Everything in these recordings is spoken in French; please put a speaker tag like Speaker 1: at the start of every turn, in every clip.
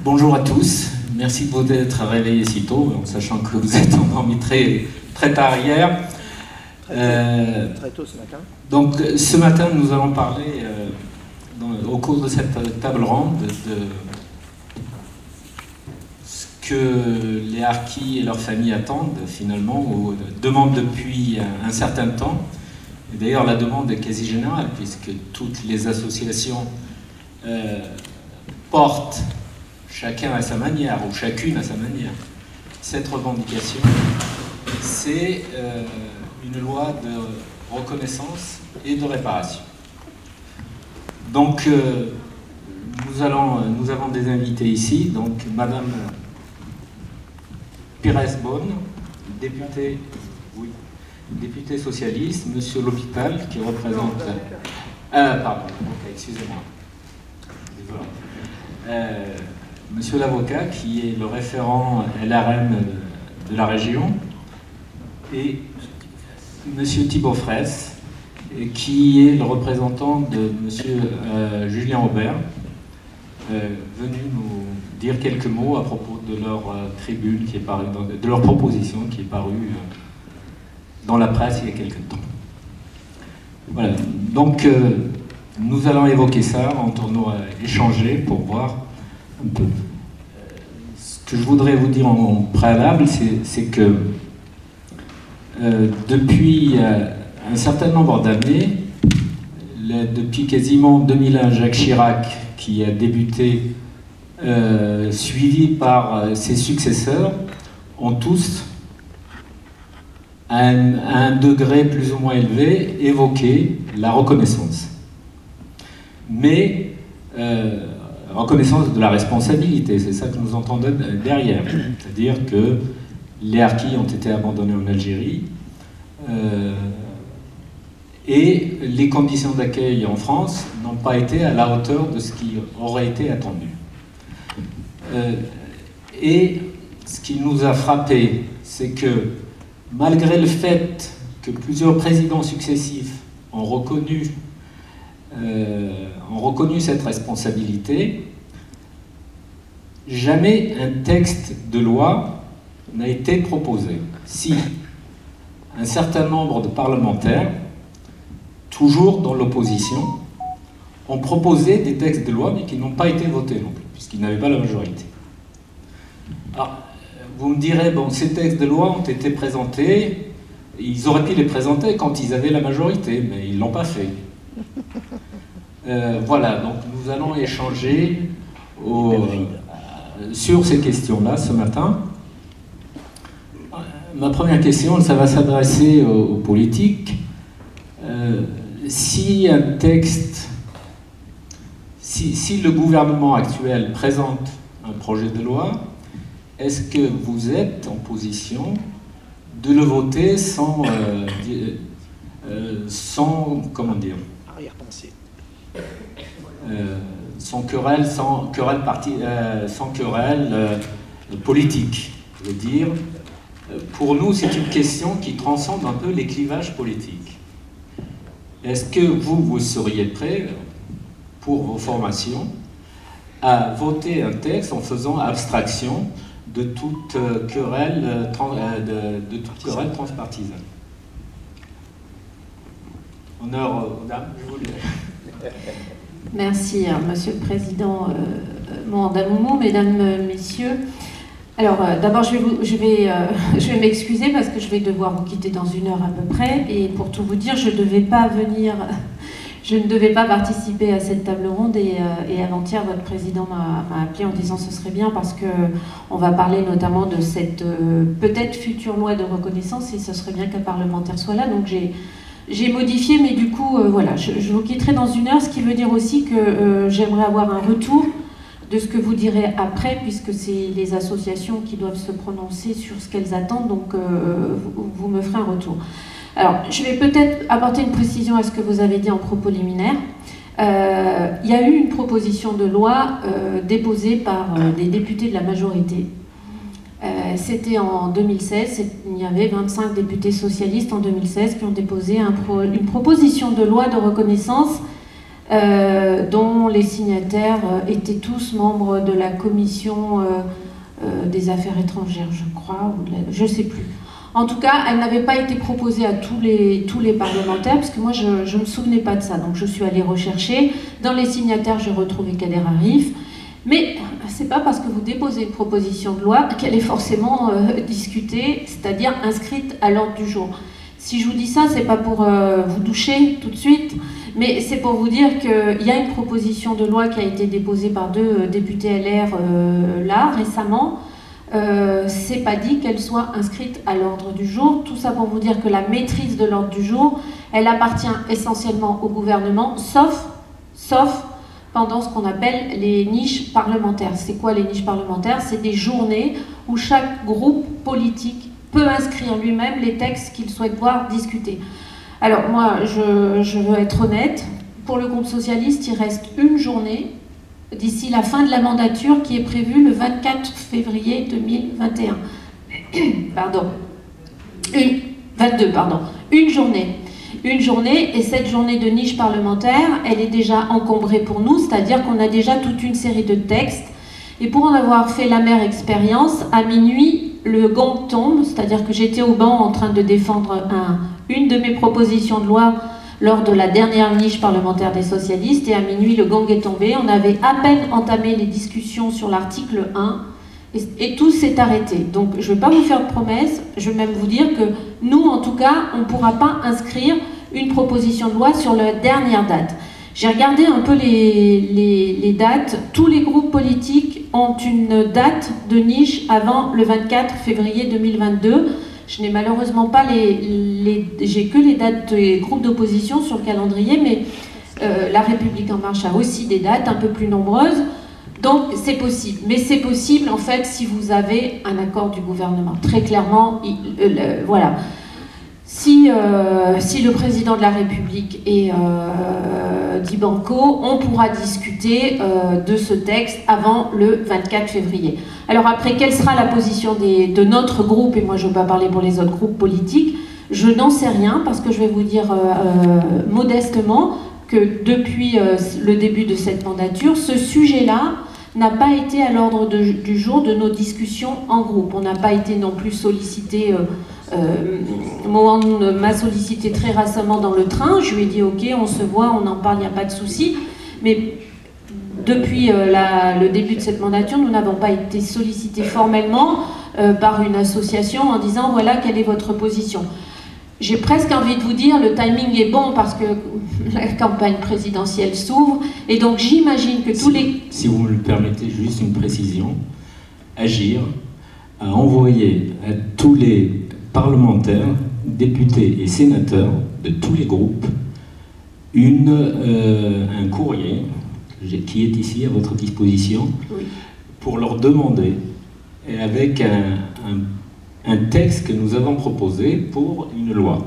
Speaker 1: Bonjour à tous, merci de vous être réveillés si tôt, en sachant que vous êtes endormis très tard hier.
Speaker 2: Très tôt ce matin.
Speaker 1: Donc ce matin, nous allons parler, au cours de cette table ronde, de ce que les harkis et leurs familles attendent finalement, ou demandent depuis un certain temps. Et d'ailleurs, la demande est quasi générale, puisque toutes les associations portent, chacun à sa manière, ou chacune à sa manière, cette revendication. C'est une loi de reconnaissance et de réparation. Donc, nous avons des invités ici, donc Madame Pires-Beaune, députée socialiste, Monsieur L'Hôpital, qui représente... pardon, excusez-moi. Monsieur l'avocat, qui est le référent LRM de la région, et Monsieur Thibaut Fraisse, qui est le représentant de Monsieur Julien Aubert, venu nous dire quelques mots à propos de leur tribune, qui est parue, de leur proposition qui est parue dans la presse il y a quelques temps. Voilà, donc nous allons évoquer ça, on va échanger pour voir un peu. Ce que je voudrais vous dire en préalable, c'est que depuis un certain nombre d'années, depuis quasiment 2001, Jacques Chirac, qui a débuté, suivi par ses successeurs, ont tous, à un degré plus ou moins élevé, évoqué la reconnaissance. Mais reconnaissance de la responsabilité, c'est ça que nous entendons derrière. C'est-à-dire que les harkis ont été abandonnés en Algérie et les conditions d'accueil en France n'ont pas été à la hauteur de ce qui aurait été attendu. Et ce qui nous a frappé, c'est que malgré le fait que plusieurs présidents successifs ont reconnu cette responsabilité, jamais un texte de loi n'a été proposé. Si un certain nombre de parlementaires, toujours dans l'opposition, ont proposé des textes de loi, mais qui n'ont pas été votés non plus, puisqu'ils n'avaient pas la majorité. Alors, vous me direz, bon, ces textes de loi ont été présentés, ils auraient pu les présenter quand ils avaient la majorité, mais ils ne l'ont pas fait. Voilà, donc nous allons échanger sur ces questions-là ce matin. Ma première question, ça va s'adresser aux politiques. Si un texte, si le gouvernement actuel présente un projet de loi, est-ce que vous êtes en position de le voter sans comment dire,
Speaker 2: arrière-pensée,
Speaker 1: sans querelle politique? Je veux dire, pour nous, c'est une question qui transcende un peu les clivages politiques. Est-ce que vous seriez prêt, pour vos formations, à voter un texte en faisant abstraction de toute querelle transpartisane? Honneur aux dames, je vous laisse.
Speaker 3: Merci, Monsieur le Président Mandamoumou, Mesdames, Messieurs. Alors, d'abord, je vais m'excuser parce que je vais devoir vous quitter dans 1 heure à peu près. Et pour tout vous dire, je ne devais pas participer à cette table ronde. Et avant-hier, votre président m'a appelé en disant ce serait bien parce qu'on va parler notamment de cette peut-être future loi de reconnaissance et ce serait bien qu'un parlementaire soit là. Donc, j'ai modifié, mais du coup, voilà, je vous quitterai dans 1 heure, ce qui veut dire aussi que j'aimerais avoir un retour de ce que vous direz après, puisque c'est les associations qui doivent se prononcer sur ce qu'elles attendent, donc vous me ferez un retour. Alors, je vais peut-être apporter une précision à ce que vous avez dit en propos liminaire. Il y a eu une proposition de loi déposée par des députés de la majorité. C'était en 2016, il y avait 25 députés socialistes en 2016 qui ont déposé une proposition de loi de reconnaissance dont les signataires étaient tous membres de la commission des affaires étrangères, je crois, je ne sais plus. En tout cas, elle n'avait pas été proposée à tous les parlementaires, parce que moi, je ne me souvenais pas de ça. Donc, je suis allée rechercher. Dans les signataires, j'ai retrouvé Kader Arif. Mais ce n'est pas parce que vous déposez une proposition de loi qu'elle est forcément discutée, c'est-à-dire inscrite à l'ordre du jour. Si je vous dis ça, ce n'est pas pour vous doucher tout de suite, mais c'est pour vous dire qu'il y a une proposition de loi qui a été déposée par 2 députés LR là, récemment. C'est pas dit qu'elle soit inscrite à l'ordre du jour. Tout ça pour vous dire que la maîtrise de l'ordre du jour, elle appartient essentiellement au gouvernement, sauf pendant ce qu'on appelle les niches parlementaires. C'est quoi les niches parlementaires? C'est des journées où chaque groupe politique peut inscrire lui-même les textes qu'il souhaite voir discuter. Alors moi, je veux être honnête, pour le groupe socialiste, il reste une journée d'ici la fin de la mandature qui est prévue le 24 février 2021. Pardon. 22, pardon. Une journée, et cette journée de niche parlementaire, elle est déjà encombrée pour nous, c'est-à-dire qu'on a déjà toute une série de textes, et pour en avoir fait l'amère expérience, à minuit, le gong tombe, c'est-à-dire que j'étais au banc en train de défendre une de mes propositions de loi lors de la dernière niche parlementaire des socialistes, et à minuit, le gong est tombé. On avait à peine entamé les discussions sur l'article 1, et tout s'est arrêté. Donc, je ne vais pas vous faire de promesses, je vais même vous dire que nous, en tout cas, on ne pourra pas inscrire une proposition de loi sur la dernière date. J'ai regardé un peu les dates. Tous les groupes politiques ont une date de niche avant le 24 février 2022. Je n'ai malheureusement pas j'ai que les dates des groupes d'opposition sur le calendrier, mais La République En Marche a aussi des dates un peu plus nombreuses. Donc c'est possible. Mais c'est possible en fait si vous avez un accord du gouvernement. Très clairement, voilà. Si le président de la République est dit banco, on pourra discuter de ce texte avant le 24 février. Alors après, quelle sera la position de notre groupe, et moi je ne veux pas parler pour les autres groupes politiques, je n'en sais rien, parce que je vais vous dire modestement que depuis le début de cette mandature, ce sujet-là n'a pas été à l'ordre du jour de nos discussions en groupe. On n'a pas été non plus sollicité... Mohan m'a sollicité très récemment dans le train, je lui ai dit ok, on se voit, on en parle, il n'y a pas de souci, mais depuis le début de cette mandature, nous n'avons pas été sollicités formellement par une association en disant voilà quelle est votre position. J'ai presque envie de vous dire le timing est bon parce que la campagne présidentielle s'ouvre, et donc j'imagine que tous les...
Speaker 1: Si vous me le permettez, juste une précision, Agir a envoyé à tous les parlementaires, députés et sénateurs de tous les groupes un courrier qui est ici à votre disposition, oui, pour leur demander, et avec un texte que nous avons proposé pour une loi.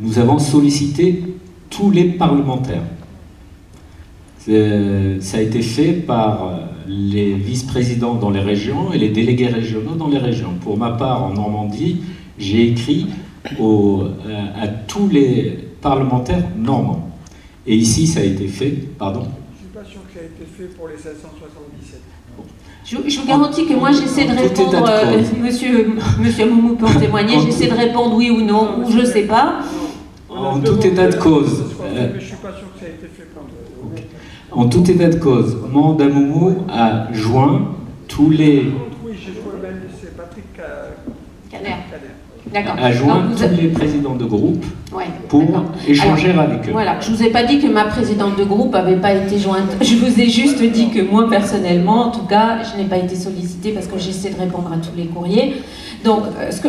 Speaker 1: Nous avons sollicité tous les parlementaires. Ça a été fait par les vice-présidents dans les régions et les délégués régionaux dans les régions. Pour ma part, en Normandie, j'ai écrit à tous les parlementaires normands. Et ici, ça a été fait, pardon.
Speaker 2: Je ne suis pas sûr que ça a été fait pour les 777.
Speaker 3: Je vous garantis que moi j'essaie de répondre, monsieur Moumou peut en témoigner, j'essaie de répondre oui ou non, ou je ne sais pas.
Speaker 1: En tout état de cause.
Speaker 2: Je ne suis pas sûr que ça a été fait par...
Speaker 1: En tout état de cause, Mohan Moumou a joint tous les...
Speaker 2: Oui, j'ai joué, c'est Patrick
Speaker 3: Kader.
Speaker 1: A joint tous les présidents de groupe, ouais, pour échanger avec eux.
Speaker 3: Voilà, je ne vous ai pas dit que ma présidente de groupe n'avait pas été jointe. Je vous ai juste dit que moi, personnellement, en tout cas, je n'ai pas été sollicitée parce que j'essaie de répondre à tous les courriers. Donc,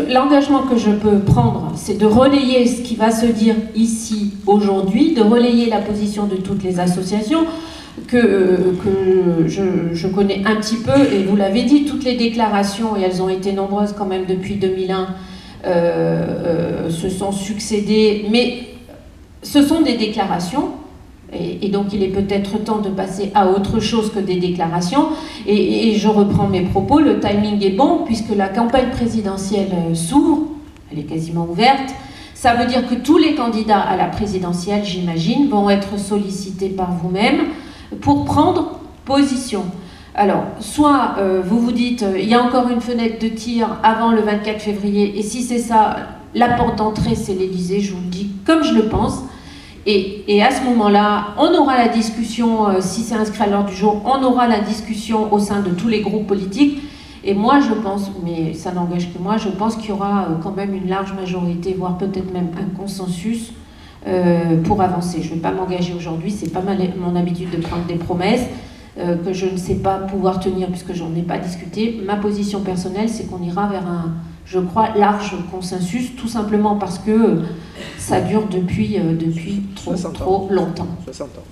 Speaker 3: l'engagement que je peux prendre, c'est de relayer ce qui va se dire ici, aujourd'hui, de relayer la position de toutes les associations que je connais un petit peu, et vous l'avez dit, toutes les déclarations, et elles ont été nombreuses quand même depuis 2001, se sont succédées, mais ce sont des déclarations, et donc il est peut-être temps de passer à autre chose que des déclarations, et je reprends mes propos, le timing est bon, puisque la campagne présidentielle s'ouvre, elle est quasiment ouverte, Ça veut dire que tous les candidats à la présidentielle, j'imagine, vont être sollicités par vous-même pour prendre position. Alors, soit vous vous dites, il y a encore une fenêtre de tir avant le 24 février, et si c'est ça, la porte d'entrée, c'est l'Élysée, je vous le dis comme je le pense. Et à ce moment-là, on aura la discussion, si c'est inscrit à l'ordre du jour, on aura la discussion au sein de tous les groupes politiques. Et moi, je pense, mais ça n'engage que moi, je pense qu'il y aura quand même une large majorité, voire peut-être même un consensus pour avancer. Je ne vais pas m'engager aujourd'hui, c'est pas mon habitude de prendre des promesses que je ne sais pas pouvoir tenir puisque j'en ai pas discuté. Ma position personnelle, c'est qu'on ira vers un, je crois, large consensus, tout simplement parce que ça dure depuis trop longtemps.
Speaker 4: 60 ans.